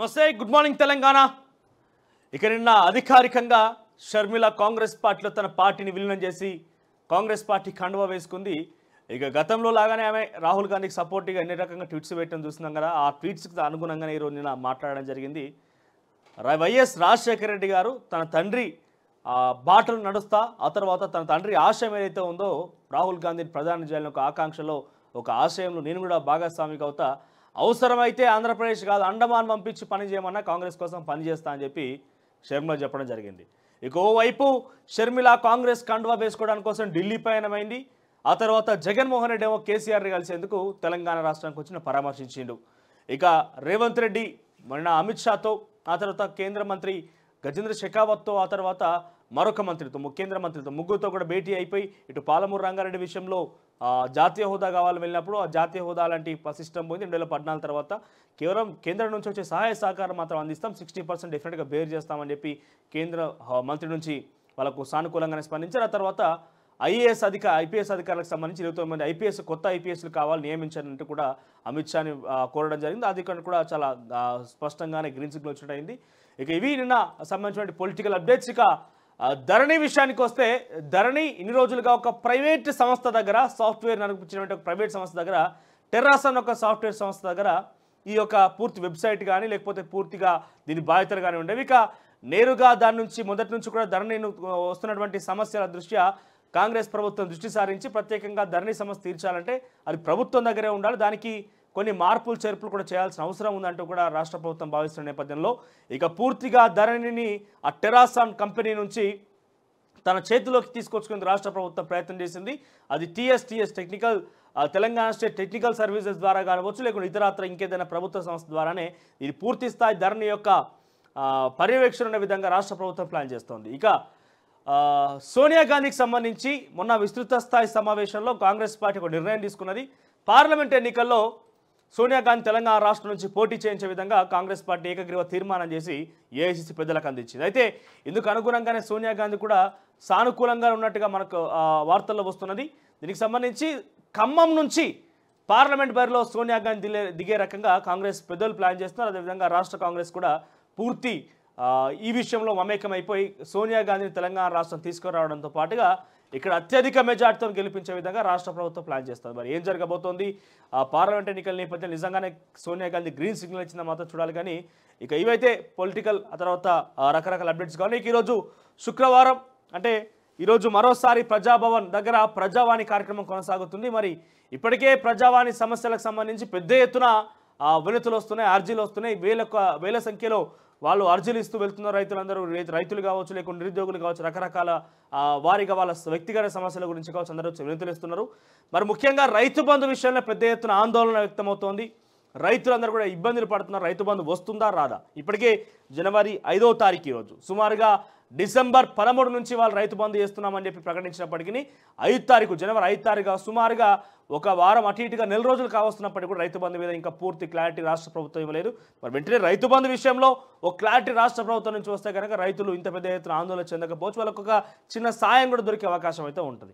నమస్తే good morning Telangana. ఇక నిన్న అధికారికంగా షర్మిల కాంగ్రెస్ పార్టీలో తన పార్టీని విలీనం చేసి కాంగ్రెస్ పార్టీ కండువా వేసుకుంది. ఇక గతంలో లాగానే ఆమె రాహుల్ గాంధీకి సపోర్ట్గా ఎన్ని రకంగా ట్వీట్స్ పెట్టడం చూస్తున్నాం కదా. ఆ ట్వీట్స్కి అనుగుణంగానే ఈరోజు నిన్న మాట్లాడడం జరిగింది. వైఎస్ రాజశేఖర రెడ్డి గారు తన తండ్రి బాటలు నడుస్తా ఆ తర్వాత తన తండ్రి ఆశయం ఏదైతే ఉందో రాహుల్ గాంధీని ప్రధాని చేయాలని ఒక ఆకాంక్షలో ఒక ఆశయంలో నేను కూడా భాగస్వామికి అవుతా, అవసరమైతే ఆంధ్రప్రదేశ్ కాదు అండమాన్ పంపించి పని చేయమన్నా కాంగ్రెస్ కోసం పనిచేస్తా అని చెప్పి షర్మిల చెప్పడం జరిగింది. ఇక ఓవైపు షర్మిల కాంగ్రెస్ కండువా వేసుకోవడానికి కోసం ఢిల్లీ పయనమైంది. ఆ తర్వాత జగన్మోహన్ రెడ్డి ఏమో కేసీఆర్ని కలిసేందుకు తెలంగాణ రాష్ట్రానికి వచ్చిన పరామర్శించిండు. ఇక రేవంత్ రెడ్డి మొన్న అమిత్ షాతో, ఆ తర్వాత కేంద్ర మంత్రి గజేంద్ర షెకావత్తో, ఆ తర్వాత మరొక మంత్రితో కేంద్ర మంత్రితో ముగ్గురుతో కూడా భేటీ అయిపోయి ఇటు పాలమూరు రంగారెడ్డి విషయంలో జాతీయ హోదా కావాలని వెళ్ళినప్పుడు ఆ జాతీయ హోదా లాంటి సిస్టమ్ పోయింది. 2014 తర్వాత కేవలం కేంద్రం నుంచి వచ్చే సహాయ సహకారం మాత్రం అందిస్తాం, 60% డెఫినెట్గా బేర్ చేస్తామని చెప్పి కేంద్ర మంత్రి నుంచి వాళ్ళకు సానుకూలంగానే స్పందించారు. ఆ తర్వాత ఐపీఎస్ అధికారులకు సంబంధించి 29 మంది కొత్త ఐపీఎస్లు కావాలి నియమించారంటూ కూడా అమిత్ షాని కోరడం జరిగింది. అది కూడా చాలా స్పష్టంగానే గ్రీన్ సిగ్నల్ వచ్చినట్టయింది. ఇక ఇవి నిన్న సంబంధించిన పొలిటికల్ అప్డేట్స్. ఇక ధరణి విషయానికి వస్తే, ధరణి ఇన్ని రోజులుగా ఒక ప్రైవేట్ సంస్థ దగ్గర సాఫ్ట్వేర్ నడిపించినటువంటి ఒక ప్రైవేట్ సంస్థ దగ్గర టెర్రాస్ అన్న ఒక సాఫ్ట్వేర్ సంస్థ దగ్గర ఈ యొక్క పూర్తి వెబ్సైట్ కానీ లేకపోతే పూర్తిగా దీని బాధ్యతలు కానీ ఉండేవి. ఇక నేరుగా దాని నుంచి మొదటి నుంచి కూడా ధరణి వస్తున్నటువంటి సమస్యల దృష్ట్యా కాంగ్రెస్ ప్రభుత్వం దృష్టి సారించి ప్రత్యేకంగా ధరణి సమస్య తీర్చాలంటే అది ప్రభుత్వం దగ్గరే ఉండాలి, దానికి కొన్ని మార్పులు చేర్పులు కూడా చేయాల్సిన అవసరం ఉందంటూ కూడా రాష్ట్ర ప్రభుత్వం భావిస్తున్న నేపథ్యంలో ఇక పూర్తిగా ధరణిని ఆ టెరాసాన్ కంపెనీ నుంచి తన చేతిలోకి తీసుకొచ్చుకునేందుకు రాష్ట్ర ప్రభుత్వం ప్రయత్నం చేసింది. అది TS technical Telangana state technical services ద్వారా కావచ్చు, లేకుంటే ఇతరత్ర ఇంకేదైనా ప్రభుత్వ సంస్థ ద్వారానే ఇది పూర్తి స్థాయి ధరణి యొక్క పర్యవేక్షణ ఉన్న విధంగా రాష్ట్ర ప్రభుత్వం ప్లాన్ చేస్తోంది. ఇక సోనియా గాంధీకి సంబంధించి మొన్న విస్తృత స్థాయి సమావేశంలో కాంగ్రెస్ పార్టీ ఒక నిర్ణయం తీసుకున్నది. పార్లమెంట్ ఎన్నికల్లో సోనియా గాంధీ తెలంగాణ రాష్ట్రం నుంచి పోటీ చేయించే విధంగా కాంగ్రెస్ పార్టీ ఏకగ్రీవ తీర్మానం చేసి ఏఐసీసీ పెద్దలకు అందించింది. అయితే ఇందుకు అనుగుణంగానే సోనియా గాంధీ కూడా సానుకూలంగా ఉన్నట్టుగా మనకు వార్తల్లో వస్తున్నది. దీనికి సంబంధించి ఖమ్మం నుంచి పార్లమెంట్ బరిలో సోనియా గాంధీ దిగే రకంగా కాంగ్రెస్ పెద్దలు ప్లాన్ చేస్తున్నారు. అదేవిధంగా రాష్ట్ర కాంగ్రెస్ కూడా పూర్తి ఈ విషయంలో మమేకమైపోయి సోనియా గాంధీని తెలంగాణ రాష్ట్రం తీసుకురావడంతో పాటుగా ఇక్కడ అత్యధిక మెజార్టీతో గెలిపించే విధంగా రాష్ట్ర ప్రభుత్వం ప్లాన్ చేస్తుంది. మరి ఏం జరగబోతోంది పార్లమెంట్ ఎన్నికల నేపథ్యంలో నిజంగానే సోనియా గాంధీ గ్రీన్ సిగ్నల్ ఇచ్చిందా మాత్రం చూడాలి. కానీ ఇక ఇవైతే పొలిటికల్ ఆ తర్వాత రకరకాల అప్డేట్స్ కానీ ఈరోజు శుక్రవారం అంటే ఈరోజు మరోసారి ప్రజాభవన్ దగ్గర ప్రజావాణి కార్యక్రమం కొనసాగుతుంది. మరి ఇప్పటికే ప్రజావాణి సమస్యలకు సంబంధించి పెద్ద ఎత్తున వినతులు వస్తున్నాయి, అర్జీలు వస్తున్నాయి. వేల సంఖ్యలో వాళ్ళు అర్జీలు ఇస్తూ వెళ్తున్నారు. రైతులందరూ రైతులు కావచ్చు, లేకుంటే నిరుద్యోగులు కావచ్చు, రకరకాల వారిగా వాళ్ళ వ్యక్తిగత సమస్యల గురించి కావచ్చు అందరూ వినతులు ఇస్తున్నారు. మరి ముఖ్యంగా రైతు బంధు విషయంలో పెద్ద ఎత్తున ఆందోళన వ్యక్తమవుతోంది. రైతులందరూ కూడా ఇబ్బందులు పడుతున్నారు. రైతు బంధు వస్తుందా రాదా? ఇప్పటికే జనవరి 5వ తారీఖు ఈరోజు, సుమారుగా డిసెంబర్ 13 నుంచి వాళ్ళు రైతు బంధు చేస్తున్నామని చెప్పి ప్రకటించినప్పటికీ జనవరి 5 తారీఖు సుమారుగా ఒక వారం అటు ఇటుగా నెల రోజులు కావస్తున్నప్పటికీ కూడా రైతు బంధు మీద ఇంకా పూర్తి క్లారిటీ రాష్ట్ర ప్రభుత్వం ఇవ్వలేదు. మరి వెంటనే రైతు బంధు విషయంలో ఒక క్లారిటీ రాష్ట్ర ప్రభుత్వం నుంచి వస్తే కనుక రైతులు ఇంత పెద్ద ఎత్తున ఆందోళన చెందకపోవచ్చు, వాళ్ళకు ఒక చిన్న సాయం కూడా దొరికే అవకాశం అయితే ఉంటుంది.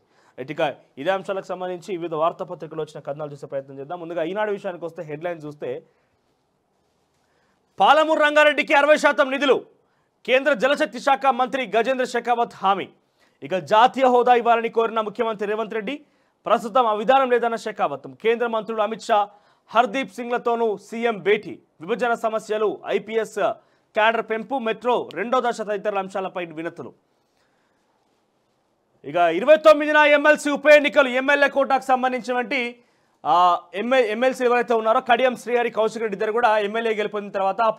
ఇక ఇదే అంశాలకు సంబంధించి వివిధ వార్తాపత్రికలు వచ్చిన కథనాలు చూసే ప్రయత్నం చేద్దాం. ముందుగా ఈనాడు విషయానికి వస్తే హెడ్లైన్ చూస్తే, పాలమూరు రంగారెడ్డికి 60% నిధులు, కేంద్ర జలశక్తి శాఖ మంత్రి గజేంద్ర షెకావత్ హామీ. ఇక జాతీయ హోదా ఇవ్వాలని కోరిన ముఖ్యమంత్రి రేవంత్ రెడ్డి, ప్రస్తుతం ఆ విధానం లేదన్న షెకావత్. కేంద్ర మంత్రులు అమిత్ షా, హర్దీప్ సింగ్లతోనూ సీఎం భేటీ. విభజన సమస్యలు, ఐపీఎస్ క్యాడర్ పెంపు, మెట్రో 2వ దశ తదితర అంశాలపై వినతులు. ఇక 29న ఎమ్మెల్సీ ఉప ఎన్నికలు. ఎమ్మెల్యే కోటాకు సంబంధించినటువంటి ఎమ్మెల్సీ ఎవరైతే ఉన్నారో కడియం శ్రీహరి, కౌశిక్ రెడ్డి ఇద్దరు కూడా ఎమ్మెల్యే గెలిపిన తర్వాత ఆ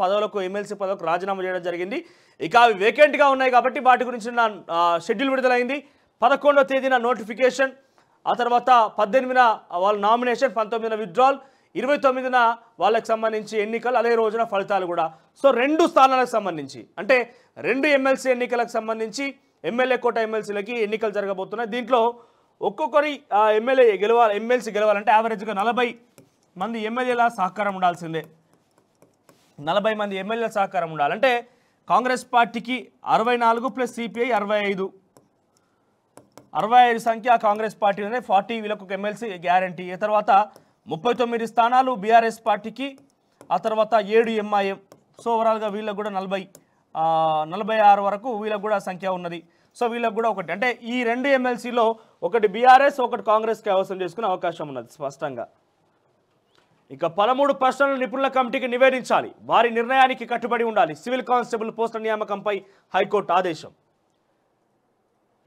ఎమ్మెల్సీ పదవులకు రాజీనామా చేయడం జరిగింది. ఇక అవి వేకెంట్గా ఉన్నాయి కాబట్టి వాటి గురించి షెడ్యూల్ విడుదలైంది. 11వ తేదీన నోటిఫికేషన్, ఆ తర్వాత 18న వాళ్ళ నామినేషన్, 19న విత్డ్రాల్, 29న వాళ్ళకి సంబంధించి ఎన్నికలు, అదే రోజున ఫలితాలు కూడా. సో 2 స్థానాలకు సంబంధించి అంటే 2 ఎమ్మెల్సీ ఎన్నికలకు సంబంధించి ఎమ్మెల్యే కోట ఎమ్మెల్సీలకి ఎన్నికలు జరగబోతున్నాయి. దీంట్లో ఒక్కొక్కరి ఎమ్మెల్సీ గెలవాలంటే యావరేజ్గా 40 మంది ఎమ్మెల్యేల సహకారం ఉండాల్సిందే. 40 మంది ఎమ్మెల్యేల సహకారం ఉండాలంటే కాంగ్రెస్ పార్టీకి 64 ప్లస్ సిపిఐ 65 సంఖ్య కాంగ్రెస్ పార్టీ 40 వీళ్ళకు ఒక ఎమ్మెల్సీ గ్యారంటీ. తర్వాత 39 స్థానాలు బీఆర్ఎస్ పార్టీకి, ఆ తర్వాత 7 ఎంఐఎం సో ఓవరాల్గా వీళ్ళకు కూడా 46 వరకు వీళ్ళకు కూడా సంఖ్య ఉన్నది. సో వీళ్ళకు కూడా ఒకటి అంటే ఈ 2 ఎమ్మెల్సీలో ఒకటి బీఆర్ఎస్ ఒకటి కాంగ్రెస్కి అవసరం చేసుకునే అవకాశం ఉన్నది స్పష్టంగా. ఇక 13 ప్రశ్నలు నిపుణుల కమిటీకి నివేదించాలి, వారి నిర్ణయానికి కట్టుబడి ఉండాలి, సివిల్ కానిస్టేబుల్ పోస్టుల నియామకంపై హైకోర్టు ఆదేశం.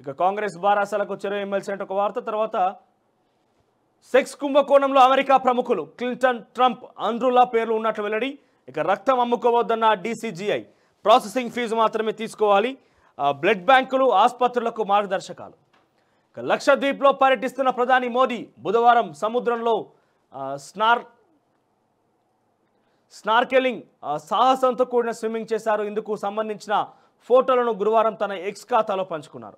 ఇక కాంగ్రెస్ బారాసాలకు చెరువు ఎమ్మెల్సీ అంటే ఒక వార్త. తర్వాత సెక్స్ కుంభకోణంలో అమెరికా ప్రముఖులు క్లింటన్, ట్రంప్, ఆండ్రూలా పేర్లు ఉన్నట్లు వెల్లడి. ఇక రక్తం అమ్ముకోవద్దన్న డీసీజీఐ, ప్రాసెసింగ్ ఫీజు మాత్రమే తీసుకోవాలి, బ్లడ్ బ్యాంకులు, ఆసుపత్రులకు మార్గదర్శకాలు. ఇక లక్షద్వీప్లో పర్యటిస్తున్న ప్రధాని మోదీ బుధవారం సముద్రంలో స్నార్కెలింగ్ సాహసంతో కూడిన స్విమ్మింగ్ చేశారు. ఇందుకు సంబంధించిన ఫోటోలను గురువారం తన ఎక్స్ ఖాతాలో పంచుకున్నారు.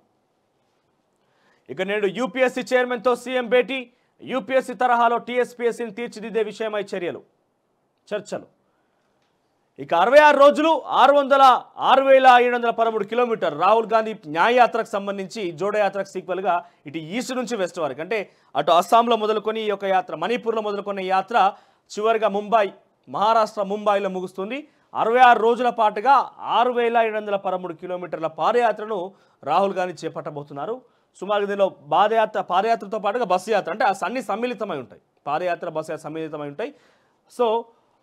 ఇక నేడు యూపీఎస్సీ చైర్మన్తో సీఎం భేటీ, యూపీఎస్సీ తరహాలో టీఎస్పీఎస్సీని తీర్చిదిద్దే విషయమై చర్చలు. ఇక 66 రోజులు 6,713 కిలోమీటర్ రాహుల్ గాంధీ న్యాయయాత్రకు సంబంధించి జోడయాత్రకు సీక్వెల్గా ఇటు ఈస్ట్ నుంచి వెస్ట్ వరకు అంటే అటు అస్సాంలో మొదలుకొని ఈ యొక్క యాత్ర, మణిపూర్లో మొదలుకొని యాత్ర చివరిగా మహారాష్ట్ర ముంబైలో ముగుస్తుంది. 66 రోజుల పాటుగా 6,713 కిలోమీటర్ల పాదయాత్రను రాహుల్ గాంధీ చేపట్టబోతున్నారు. సుమారు దీనిలో పాదయాత్రతో పాటుగా బస్సు యాత్ర అంటే అన్ని సమ్మిళితమై ఉంటాయి. పాదయాత్ర, బస్సు యాత్ర సమ్మిళితమై ఉంటాయి. సో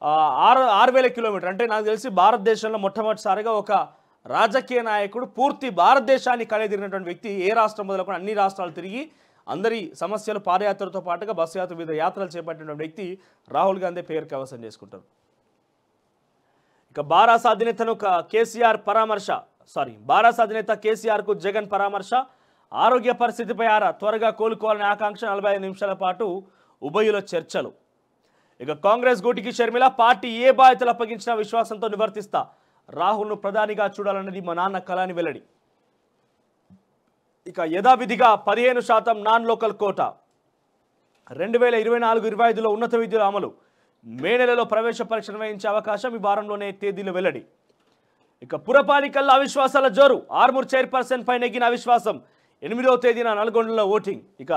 6,000 కిలోమీటర్ అంటే నాకు తెలిసి భారతదేశంలో మొట్టమొదటిసారిగా ఒక రాజకీయ నాయకుడు పూర్తి భారతదేశాన్ని కలిదిరిగినటువంటి వ్యక్తి, ఏ రాష్ట్రం మొదలుకొని అన్ని రాష్ట్రాలు తిరిగి అందరి సమస్యలు పాదయాత్రతో పాటుగా బస్సు యాత్ర వివిధ యాత్రలు చేపట్టినటువంటి వ్యక్తి రాహుల్ గాంధీ పేరు కైవసం చేసుకుంటారు. ఇక బారాస అధినేత కేసీఆర్కు జగన్ పరామర్శ, ఆరోగ్య పరిస్థితిపై ఆరా, త్వరగా కోలుకోవాలనే ఆకాంక్ష, 45 నిమిషాల పాటు ఉభయుల చర్చలు. ఇక కాంగ్రెస్ గూటికి షర్మిల, పార్టీ ఏ బాధ్యతలు అప్పగించినా విశ్వాసంతో నివర్తిస్తా, రాహుల్ను ప్రధానిగా చూడాలన్నది మా నాన్న కళ అని వెల్లడి. ఇక యథావిధిగా 15% నాన్ లోకల్ కోటా, 2024-25లో ఉన్నత విద్యల అమలు, మే నెలలో ప్రవేశ పరీక్ష నిర్వహించే అవకాశం, ఈ వారంలోనే తేదీలు వెల్లడి. ఇక పురపాలికల్లో అవిశ్వాసాల జోరు, ఆర్మూర్ చైర్పర్సన్ పై నెగ్గిన అవిశ్వాసం, 8వ తేదీన నల్గొండలో ఓటింగ్. ఇక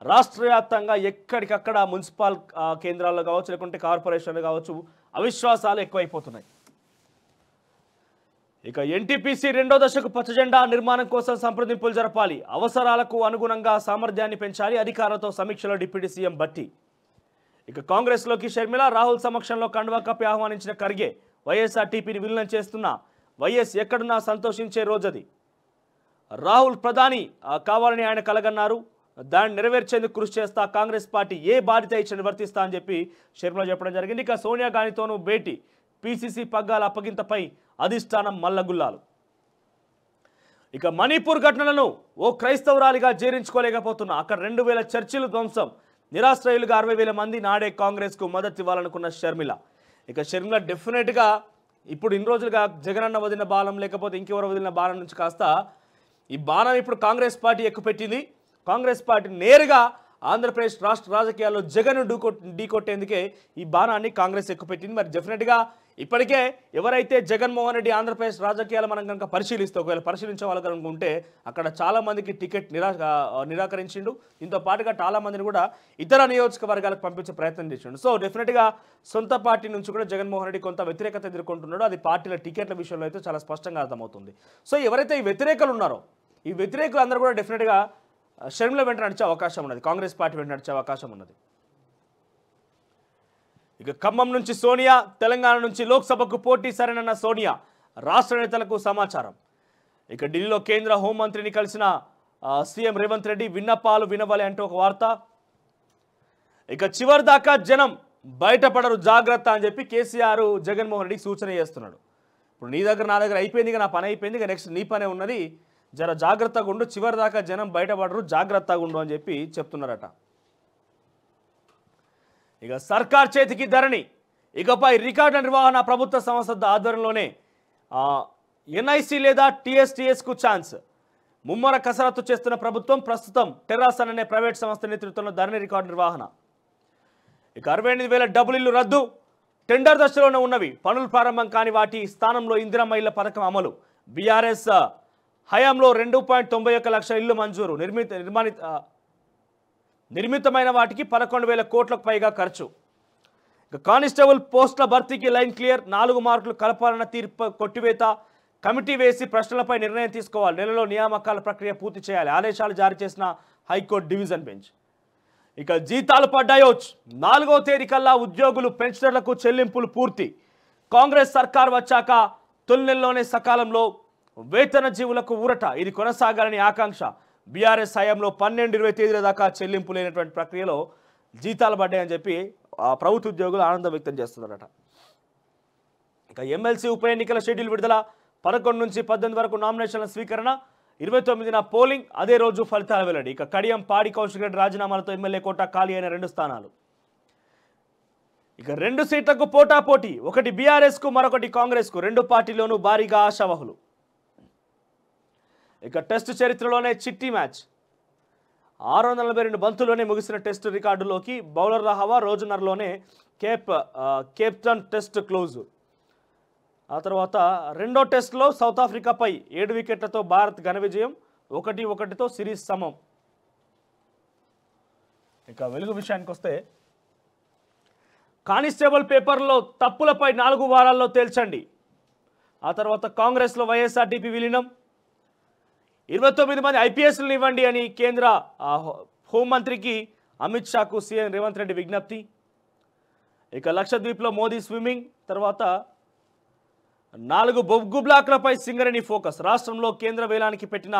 రాష్ట్ర వ్యాప్తంగా ఎక్కడికక్కడ మున్సిపల్ కేంద్రాల్లో కావచ్చు, లేకుంటే కార్పొరేషన్లు కావచ్చు, అవిశ్వాసాలు ఎక్కువైపోతున్నాయి. ఇక ఎన్టీపీసీ 2వ దశకు పచ్చజెండా నిర్మాణం కోసం సంప్రదింపులు జరపాలి, అవసరాలకు అనుగుణంగా సామర్థ్యాన్ని పెంచాలి, అధికారులతో సమీక్షలో డిప్యూటీ సీఎం భట్టి. ఇక కాంగ్రెస్లోకి షర్మిల, రాహుల్ సమక్షంలో కండువా కప్పి ఆహ్వానించిన ఖర్గే, వైఎస్ఆర్టీపీని విలీనం చేస్తున్న వైఎస్ ఎక్కడున్నా సంతోషించే రోజది. రాహుల్ ప్రధాని కావాలని ఆయన కలగన్నారు, దాన్ని నెరవేర్చేందుకు కృషి చేస్తా, కాంగ్రెస్ పార్టీ ఏ బాధ్యత ఇచ్చి నివర్తిస్తా అని చెప్పి షర్మిల చెప్పడం జరిగింది. ఇక సోనియా గాంధీతోనూ భేటీ, పీసీసీ పగ్గాల అప్పగింతపై అధిష్టానం మల్లగుల్లాలు. ఇక మణిపూర్ ఘటనలను ఓ క్రైస్తవురాలిగా జీర్ణించుకోలేకపోతున్నా, అక్కడ 2,000 చర్చిలు ధ్వంసం, నిరాశ్రయులుగా 60,000 మంది. నాడే కాంగ్రెస్కు మద్దతు ఇవ్వాలనుకున్న షర్మిల. ఇక షర్మిల డెఫినెట్గా ఇప్పుడు ఇన్ని రోజులుగా జగనన్న వదిలిన బాణం, లేకపోతే ఇంకెవరు వదిలిన బాణం నుంచి కాస్త ఈ బాణం ఇప్పుడు కాంగ్రెస్ పార్టీ ఎక్కుపెట్టింది. కాంగ్రెస్ పార్టీ నేరుగా ఆంధ్రప్రదేశ్ రాష్ట్ర రాజకీయాల్లో జగన్ ఢీకొట్టేందుకే ఈ బాణాన్ని కాంగ్రెస్ ఎక్కుపెట్టింది. మరి డెఫినెట్గా ఇప్పటికే ఎవరైతే జగన్మోహన్ రెడ్డి ఆంధ్రప్రదేశ్ రాజకీయాలు మనం కనుక పరిశీలిస్తే, ఒకవేళ పరిశీలించే వాళ్ళు కనుకుంటే అక్కడ చాలామందికి టికెట్ నిరాకరించిండు. దీంతో పాటుగా చాలామందిని కూడా ఇతర నియోజకవర్గాలకు పంపించే ప్రయత్నం చేసిండు. సో డెఫినెట్గా సొంత పార్టీ నుంచి కూడా జగన్మోహన్ రెడ్డి కొంత వ్యతిరేకత ఎదుర్కొంటున్నాడు. అది పార్టీల టికెట్ల విషయంలో అయితే చాలా స్పష్టంగా అర్థమవుతుంది. సో ఎవరైతే ఈ వ్యతిరేకులు ఉన్నారో, ఈ వ్యతిరేకులు అందరూ కూడా డెఫినెట్గా షర్మిల వెంట నడిచే అవకాశం ఉన్నది, కాంగ్రెస్ పార్టీ వెంట నడిచే అవకాశం ఉన్నది. ఇక ఖమ్మం నుంచి సోనియా, తెలంగాణ నుంచి లోక్సభకు పోటీ సరేనన్న సోనియా, రాష్ట్ర నేతలకు సమాచారం. ఇక ఢిల్లీలో కేంద్ర హోంమంత్రిని కలిసిన సీఎం రేవంత్ రెడ్డి, విన్నపాలు వినవాలి అంటూ ఒక వార్త. ఇక చివరి దాకా జనం బయటపడరు, జాగ్రత్త అని చెప్పి కేసీఆర్ జగన్మోహన్ రెడ్డికి సూచన చేస్తున్నాడు. ఇప్పుడు నీ దగ్గర నా దగ్గర అయిపోయింది, ఇక నా పని అయిపోయింది, ఇక నెక్స్ట్ నీ పనే ఉన్నది, జర జాగ్రత్తగా ఉండు, చివరి దాకా జనం బయటపడరు, జాగ్రత్తగా ఉండు అని చెప్పి చెప్తున్నారట. ఇక సర్కార్ చేతికి ధరణి, ఇకపై రికార్డుల నిర్వహణ ప్రభుత్వ సంస్థ ఆధ్వర్యంలోనే, ఎన్ఐసి లేదా టీఎస్టీఎస్కు ఛాన్స్, ముమ్మర కసరత్తు చేస్తున్న ప్రభుత్వం. ప్రస్తుతం టెర్రాసన్ అనే ప్రైవేట్ సంస్థ నేతృత్వంలో ధరణి రికార్డు నిర్వహణ. ఇక 68,000 డబుల్ ఇల్లు రద్దు, టెండర్ దశలోనే ఉన్నవి, పనులు ప్రారంభం కాని వాటి స్థానంలో ఇందిరమ్మ ఇళ్ల పథకం అమలు. బీఆర్ఎస్ హయాంలో 2.91 లక్షల ఇళ్లు మంజూరు, నిర్మితమైన వాటికి 11,000 కోట్లకు పైగా ఖర్చు. ఇక కానిస్టేబుల్ పోస్టుల భర్తీకి లైన్ క్లియర్, 4 మార్కులు కలపాలన్న తీర్పు కొట్టివేత, కమిటీ వేసి ప్రశ్నలపై నిర్ణయం తీసుకోవాలి, నెలలో నియామకాల ప్రక్రియ పూర్తి చేయాలి, ఆదేశాలు జారీ చేసిన హైకోర్టు డివిజన్ బెంచ్. ఇక జీతాలు పడ్డాయో, 4వ తేదీ కల్లా ఉద్యోగులు పెన్షనర్లకు చెల్లింపులు పూర్తి, కాంగ్రెస్ సర్కార్ వచ్చాక తొలి నెలలోనే సకాలంలో వేతన జీవులకు ఊరట, ఇది కొనసాగాలని ఆకాంక్ష. బీఆర్ఎస్ హయాంలో 12-20 తేదీల దాకా చెల్లింపు లేనటువంటి ప్రక్రియలో జీతాలు పడ్డాయని చెప్పి ప్రభుత్వ ఉద్యోగులు ఆనందం వ్యక్తం చేస్తున్నారట. ఇక ఎమ్మెల్సీ ఉప ఎన్నికల షెడ్యూల్ విడుదల, 11 నుంచి 18 వరకు నామినేషన్ల స్వీకరణ, 29న పోలింగ్, అదే రోజు ఫలితాలు వెల్లడి. ఇక కడియం పాడి కౌశిక్ రెడ్డి రాజీనామాలతో ఎమ్మెల్యే కోటా ఖాళీ అయిన 2 స్థానాలు. ఇక 2 సీట్లకు పోటాపోటీ, ఒకటి బీఆర్ఎస్కు మరొకటి కాంగ్రెస్కు, 2 పార్టీలోనూ భారీగా ఆశావహులు. ఇక టెస్ట్ చరిత్రలోనే చిట్టి మ్యాచ్, 642 బంతుల్లోనే ముగిసిన టెస్ట్ రికార్డులోకి బౌలర్ల హవా, రోజున్నరలోనే కేప్టన్ టెస్ట్ క్లోజ్. ఆ తర్వాత రెండో టెస్ట్లో సౌత్ ఆఫ్రికాపై 7 వికెట్లతో భారత్ ఘన విజయం, 1-1తో సిరీస్ సమం. ఇక వెలుగు విషయానికి వస్తే, కానిస్టేబుల్ పేపర్లో తప్పులపై 4 వారాల్లో తేల్చండి. ఆ తర్వాత కాంగ్రెస్లో వైఎస్ఆర్టీపీ విలీనం, 29 మంది ఐపీఎస్లను ఇవ్వండి అని కేంద్ర హోంమంత్రికి అమిత్ షాకు సీఎం రేవంత్ రెడ్డి విజ్ఞప్తి. ఇక లక్షద్వీప్లో మోదీ స్విమ్మింగ్, తర్వాత 4 బొగ్గు బ్లాకులపై సింగరేణి ఫోకస్, రాష్ట్రంలో కేంద్ర వేలానికి పెట్టిన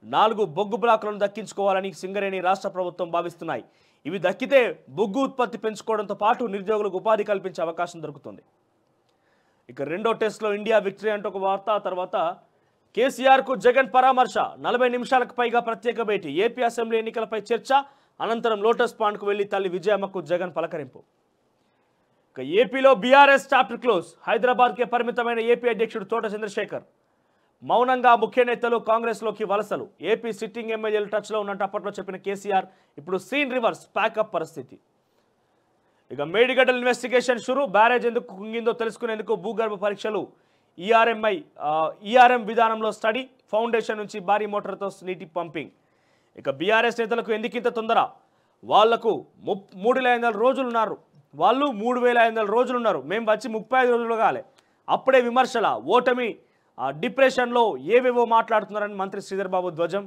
4 బొగ్గు బ్లాకులను దక్కించుకోవాలని సింగరేణి రాష్ట్ర ప్రభుత్వం భావిస్తున్నాయి. ఇవి దక్కితే బొగ్గు ఉత్పత్తి పెంచుకోవడంతో పాటు నిరుద్యోగులకు ఉపాధి కల్పించే అవకాశం దొరుకుతుంది. ఇక రెండో టెస్ట్లో ఇండియా విక్టరీ అంటూ ఒక వార్త. తర్వాత కేసీఆర్కు జగన్ పరామర్శ, 40 నిమిషాలకు పైగా ప్రత్యేక భేటీ, ఏపీ అసెంబ్లీ ఎన్నికలపై చర్చ, అనంతరం లోటస్ పాండ్కు వెళ్లి తల్లి విజయమ్మకు జగన్ పలకరింపు. ఇక ఏపీలో బీఆర్ఎస్ చాప్టర్ క్లోజ్, హైదరాబాద్కే పరిమితమైన ఏపీ అధ్యక్షుడు తోట చంద్రశేఖర్, మౌనంగా ముఖ్య నేతలు కాంగ్రెస్లోకి వలసలు, ఏపీ సిట్టింగ్ ఎమ్మెల్యేలు టచ్లో ఉన్నట్టు అప్పట్లో చెప్పిన కేసీఆర్ ఇప్పుడు సీన్ రివర్స్, ప్యాకప్ పరిస్థితి. ఇక మేడిగడ్డల ఇన్వెస్టిగేషన్ షురు, బ్యారేజ్ ఎందుకు కుంగిందో తెలుసుకునేందుకు భూగర్భ పరీక్షలు, ఈఆర్ఎం విధానంలో స్టడీ, ఫౌండేషన్ నుంచి భారీ మోటార్తో నీటి పంపింగ్. ఇక బీఆర్ఎస్ నేతలకు ఎందుకింత తొందర, వాళ్లకు 3,500 రోజులు ఉన్నారు, వాళ్ళు 3,500 రోజులు ఉన్నారు, మేము వచ్చి 35 రోజులు కాలే, అప్పుడే విమర్శల, ఓటమి డిప్రెషన్లో ఏవేవో మాట్లాడుతున్నారని మంత్రి శ్రీధర్ బాబు ధ్వజం.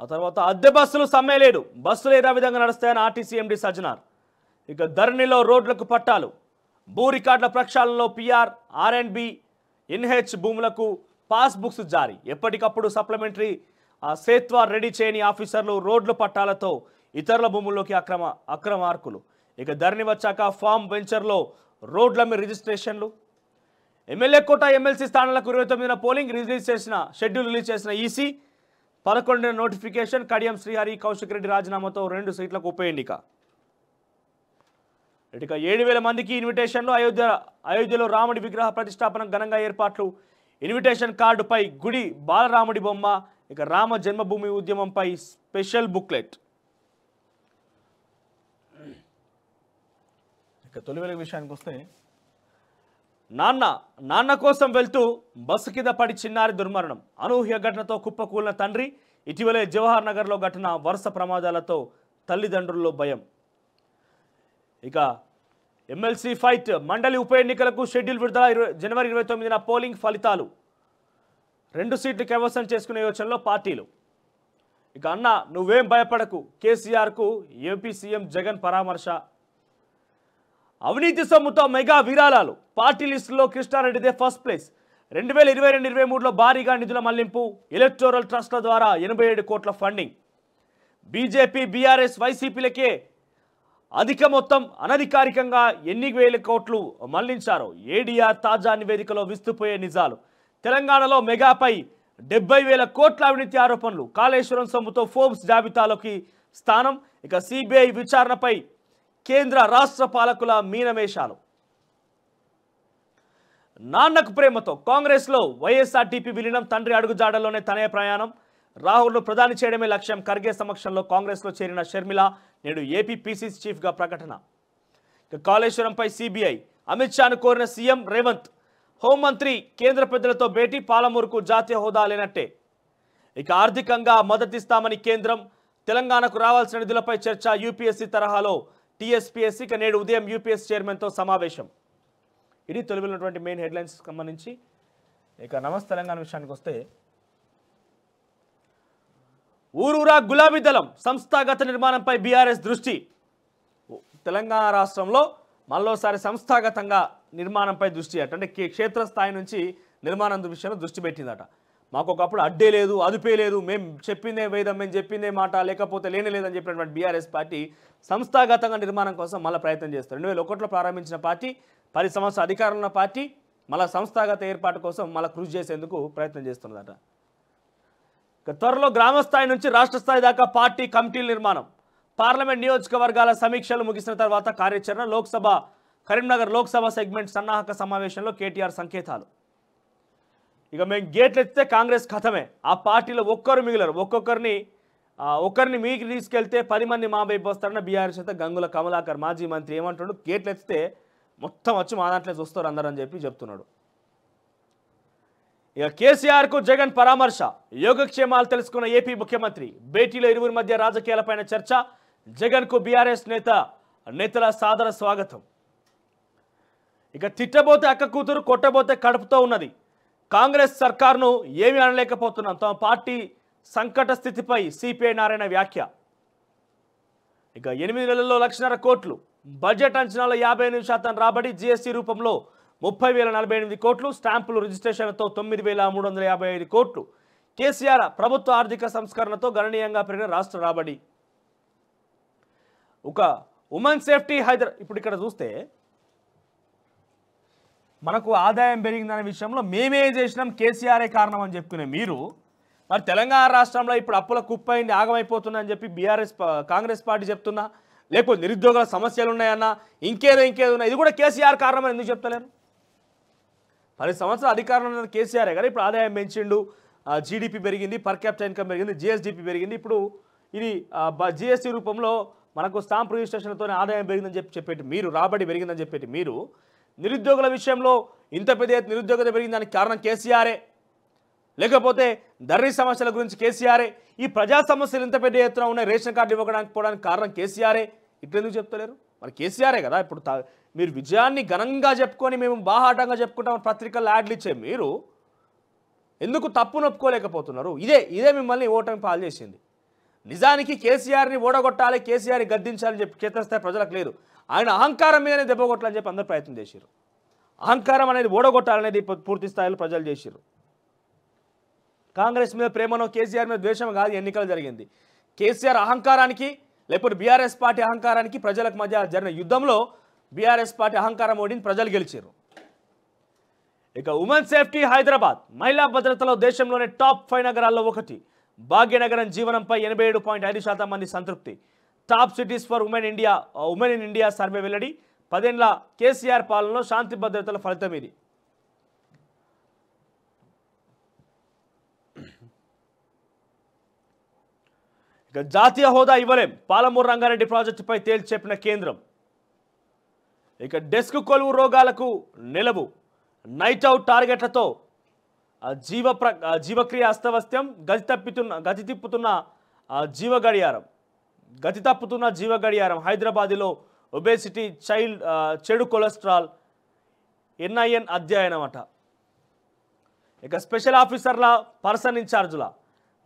ఆ తర్వాత అద్దె బస్సులు సమ్మె లేదు, బస్సులు ఏదో విధంగా నడుస్తాయని ఆర్టీసీ ఎండీ సజ్జనార్. ఇక ధరణిలో రోడ్లకు పట్టాలు, భూ రికార్డుల ప్రక్షాళనలో పిఆర్, ఆర్ఎండ్బి, ఎన్హెచ్ భూములకు పాస్ బుక్స్ జారీ, ఎప్పటికప్పుడు సప్లిమెంటరీ సేత్వా రెడీ చేయని ఆఫీసర్లు, రోడ్ల పట్టాలతో ఇతరుల భూముల్లోకి అక్రమార్కులు. ఇక ధరణి వచ్చాక ఫామ్ వెంచర్లో రోడ్ల మీద రిజిస్ట్రేషన్లు. ఎమ్మెల్యే కోట ఎమ్మెల్సీ స్థానాలకు 29న పోలింగ్, షెడ్యూల్ రిలీజ్ చేసిన ఈసీ, 11న నోటిఫికేషన్, కడియం శ్రీహరి కౌశిక్ రెడ్డి రాజీనామాతో 2 సీట్లకు ఉప ఎన్నిక. ఇక 7,000 మందికి ఇన్విటేషన్లు, అయోధ్యలో రాముడి విగ్రహ ప్రతిష్టాపన ఘనంగా ఏర్పాట్లు, ఇన్విటేషన్ కార్డుపై గుడి బాలరాముడి బొమ్మ. ఇక రామ జన్మభూమి ఉద్యమంపై స్పెషల్ బుక్లెట్. ఇక తొలి వెలుగు విషయానికి వస్తే, నాన్న కోసం వెళ్తూ బస్సు కింద పడి చిన్నారి దుర్మరణం, అనూహ్య ఘటనతో కుప్పకూలిన తండ్రి. ఇటీవలే జవహర్ నగర్లో ఘటన, వరుస ప్రమాదాలతో తల్లిదండ్రుల్లో భయం. ఇక ఎమ్మెల్సీ ఫైట్, మండలి ఉప ఎన్నికలకు షెడ్యూల్ విడుదల, జనవరి 29న పోలింగ్ ఫలితాలు, 2 సీట్లు కైవసం చేసుకునే యోచనలో పార్టీలు. ఇక అన్న నువ్వేం భయపడకు, కేసీఆర్కు ఏపీ సీఎం జగన్ పరామర్శ. అవినీతి సొమ్ముతో మెగా విరాళాలు, పార్టీ లిస్టులో కృష్ణారెడ్డిదే ఫస్ట్ ప్లేస్, 2022-23లో భారీగా నిధుల మళ్లింపు, ఎలక్టోరల్ ట్రస్ట్ల ద్వారా 87 కోట్ల ఫండింగ్. బీజేపీ, బీఆర్ఎస్, వైసీపీలకే అధిక మొత్తం, అనధికారికంగా ఎన్ని వేల కోట్లు మళ్లించారు. ఏడీఆర్ తాజా నివేదికలో విస్తుపోయే నిజాలు. తెలంగాణలో మెగాపై 70,000 కోట్ల అవినీతి ఆరోపణలు, కాళేశ్వరం సొమ్ముతో ఫోర్బ్స్ జాబితాలోకి స్థానం. ఇక సిబిఐ విచారణపై కేంద్ర రాష్ట్ర పాలకుల మీనమేషాలు. నాన్నకు ప్రేమతో కాంగ్రెస్లో వైఎస్ఆర్టీపీ విలీనం, తండ్రి అడుగుజాడల్లోనే తనయ ప్రయాణం, రాహుల్ను ప్రధాని చేయడమే లక్ష్యం. ఖర్గే సమక్షంలో కాంగ్రెస్లో చేరిన షర్మిల నేడు ఏపీ పీసీసీ చీఫ్గా ప్రకటన. ఇక కాళేశ్వరంపై సిబిఐ, అమిత్ షాను కోరిన సీఎం రేవంత్, హోంమంత్రి కేంద్ర పెద్దలతో భేటీ, పాలమూరుకు జాతీయ హోదా లేనట్టే. ఇక ఆర్థికంగా మద్దతిస్తామని కేంద్రం, తెలంగాణకు రావాల్సిన నిధులపై చర్చ, యూపీఎస్సీ తరహాలో టీఎస్పీఎస్సీ ఇక నేడు ఉదయం యూపీఎస్ చైర్మన్తో సమావేశం. ఇది తొలివినటువంటి మెయిన్ హెడ్లైన్స్ సంబంధించి. ఇక నమస్తే తెలంగాణ విషయానికి వస్తే, ఊరూరా గులాబీ దళం సంస్థాగత నిర్మాణంపై బీఆర్ఎస్ దృష్టి. తెలంగాణ రాష్ట్రంలో మరోసారి సంస్థాగతంగా నిర్మాణంపై దృష్టి అంటే క్షేత్రస్థాయి నుంచి నిర్మాణం విషయంలో దృష్టి పెట్టిందట. మాకు ఒకప్పుడు అడ్డే లేదు, అదుపే లేదు, మేము చెప్పిందే వేదం, మేము చెప్పిందే మాట, లేకపోతే లేనే లేదని చెప్పినటువంటి బీఆర్ఎస్ పార్టీ సంస్థాగతంగా నిర్మాణం కోసం మళ్ళీ ప్రయత్నం చేస్తారు. 2001లో ప్రారంభించిన పార్టీ, 10 సంవత్సరాల అధికారంలో ఉన్న పార్టీ మళ్ళీ సంస్థాగత ఏర్పాటు కోసం మళ్ళీ కృషి చేసేందుకు ప్రయత్నం చేస్తున్నదట. త్వరలో గ్రామస్థాయి నుంచి రాష్ట్ర స్థాయి దాకా పార్టీ కమిటీల నిర్మాణం. పార్లమెంట్ నియోజకవర్గాల సమీక్షలు ముగిసిన తర్వాత కార్యాచరణ. కరీంనగర్ లోక్సభ సెగ్మెంట్ సన్నాహక సమావేశంలో కేటీఆర్ సంకేతాలు. ఇక మేము గేట్లు ఎత్తితే కాంగ్రెస్ ఖతమే, ఆ పార్టీలో ఒక్కరు మిగిలరు, ఒక్కరిని మీకు తీసుకెళ్తే 10 మంది మా వైపు వస్తారన్న బీఆర్ఎస్ నేత గంగుల కమలాకర్ మాజీ మంత్రి ఏమంటాడు, గేట్లు ఎత్తితే మొత్తం వచ్చి మా దాంట్లో చూస్తారు అందరూ అని చెప్పి చెప్తున్నాడు. ఇక కేసీఆర్కు జగన్ పరామర్శ. యోగక్షేమాలు తెలుసుకున్న ఏపీ ముఖ్యమంత్రి. భేటీలో ఇరువురి మధ్య రాజకీయాలపైన చర్చ. జగన్కు బీఆర్ఎస్ నేతల సాదర స్వాగతం. ఇక తిట్టబోతే అక్క కూతురు, కొట్టబోతే కడుపుతో ఉన్నది. కాంగ్రెస్ సర్కార్ను ఏమీ అనలేకపోతున్నాం. తమ పార్టీ సంకట స్థితిపై సిపిఐ నారాయణ వ్యాఖ్య. ఇక 8 నెలల్లో 1,50,000 కోట్లు. బడ్జెట్ అంచనాలో 58% రాబడి. జీఎస్టీ రూపంలో 30,048 కోట్లు. స్టాంపులు రిజిస్ట్రేషన్లతో 9,355 కోట్లు. కేసీఆర్ ప్రభుత్వ ఆర్థిక సంస్కరణతో గణనీయంగా పెరిగిన రాష్ట్ర రాబడి. ఒక ఉమెన్ సేఫ్టీ ఇప్పుడు ఇక్కడ చూస్తే మనకు ఆదాయం పెరిగిందనే విషయంలో మేమే చేసినాం, కేసీఆరే కారణం అని చెప్పుకునే మీరు మరి తెలంగాణ రాష్ట్రంలో ఇప్పుడు అప్పుల కుప్పైంది, ఆగమైపోతుందని చెప్పి కాంగ్రెస్ పార్టీ చెప్తున్నా, లేకపోతే నిరుద్యోగుల సమస్యలు ఉన్నాయన్నా, ఇంకేదో ఉన్నా, ఇది కూడా కేసీఆర్ కారణం అని ఎందుకు చెప్తలేరు? 10 సంవత్సరాలు అధికారంలో ఉన్న కేసీఆరే కదా. ఇప్పుడు ఆదాయం పెంచిండు, జీడిపి పెరిగింది, పర్ క్యాపిటల్ ఇన్కమ్ పెరిగింది, జిఎస్డిపి పెరిగింది. ఇప్పుడు ఇది జిఎస్టీ రూపంలో మనకు స్టాంప్ రిజిస్ట్రేషన్తోనే ఆదాయం పెరిగిందని చెప్పేటి మీరు, రాబడి పెరిగిందని చెప్పేటి మీరు, నిరుద్యోగుల విషయంలో ఇంత పెద్ద నిరుద్యోగత పెరిగిందానికి కారణం కేసీఆరే, లేకపోతే ధరణి సమస్యల గురించి కేసీఆరే, ఈ ప్రజా సమస్యలు ఇంత పెద్ద ఎత్తున ఉన్నాయి, రేషన్ కార్డు ఇవ్వడానికి పోవడానికి కారణం కేసీఆరే, ఇట్లెందుకు చెప్తలేరు? మరి కేసీఆరే కదా. ఇప్పుడు మీరు విజయాన్ని ఘనంగా చెప్పుకొని మేము బాహాటంగా చెప్పుకుంటామని పత్రికల్లో యాడ్లు ఇచ్చే మీరు ఎందుకు తప్పు నొప్పుకోలేకపోతున్నారు? ఇదే మిమ్మల్ని ఓటమి పాలు చేసింది. నిజానికి కేసీఆర్ని ఓడగొట్టాలి, కేసీఆర్ని గద్దించాలని చెప్పి క్షేత్రస్థాయి ప్రజలకు లేదు. ఆయన అహంకారం మీదనే దెబ్బ కొట్టాలని చెప్పి అందరూ ప్రయత్నం చేశారు. అహంకారం అనేది ఓడగొట్టాలనేది పూర్తి స్థాయిలో ప్రజలు చేశారు. కాంగ్రెస్ మీద ప్రేమనో కేసీఆర్ మీద ద్వేషం కాదు ఎన్నికలు జరిగింది. కేసీఆర్ అహంకారానికి లేకపోతే బీఆర్ఎస్ పార్టీ అహంకారానికి ప్రజలకు మధ్య జరిగిన యుద్ధంలో బీఆర్ఎస్ పార్టీ అహంకారం ఓడిని ప్రజలు గెలిచారు. ఇక ఉమెన్ సేఫ్టీ. హైదరాబాద్ మహిళా భద్రతలో దేశంలోనే టాప్ 5 నగరాల్లో ఒకటి. భాగ్యనగరం జీవనంపై 87.5% మంది సంతృప్తి. Top cities for women in India survey వెల్లడి. 10 ఏళ్ల కేసీఆర్ పాలనలో శాంతి భద్రతల ఫలితం ఇది. ఇక జాతీయ హోదా ఇవ్వలేం, పాలమూరు రంగారెడ్డి ప్రాజెక్టుపై తేల్చి చెప్పిన కేంద్రం. ఇక డెస్క్ కొలువు రోగాలకు నిలవు. నైట్ అవుట్ టార్గెట్లతో జీవక్రియ అస్తవ్యస్తం. గతి తప్పుతున్న జీవ గడియారం. హైదరాబాద్లో ఒబేసిటీ, చెడు కొలెస్ట్రాల్, NIN అధ్యయనం అట. ఇక స్పెషల్ ఆఫీసర్ల పర్సన్ ఇన్ఛార్జుల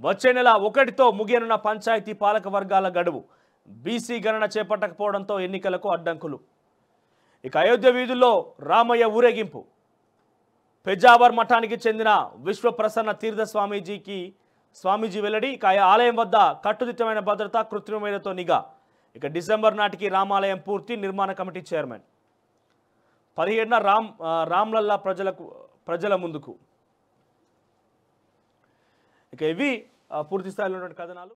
వచ్చే నెల 1తో ముగియనున్న పంచాయతీ పాలక వర్గాల గడువు. బీసీ గణన చేపట్టకపోవడంతో ఎన్నికలకు అడ్డంకులు. ఇక అయోధ్య వీధుల్లో రామయ్య ఊరేగింపు. పెజావర్ మఠానికి చెందిన విశ్వప్రసన్న తీర్థ స్వామీజీ వెల్లడి. ఇక ఆలయం వద్ద కట్టుదిట్టమైన భద్రత, కృత్రిమమైనతో నిఘా. ఇక డిసెంబర్ నాటికి రామాలయం పూర్తి. నిర్మాణ కమిటీ చైర్మన్. 17న రామ్లల్లా ప్రజల ముందుకు. ఇక ఇవి పూర్తి స్థాయిలో ఉన్నటువంటి కథనాలు.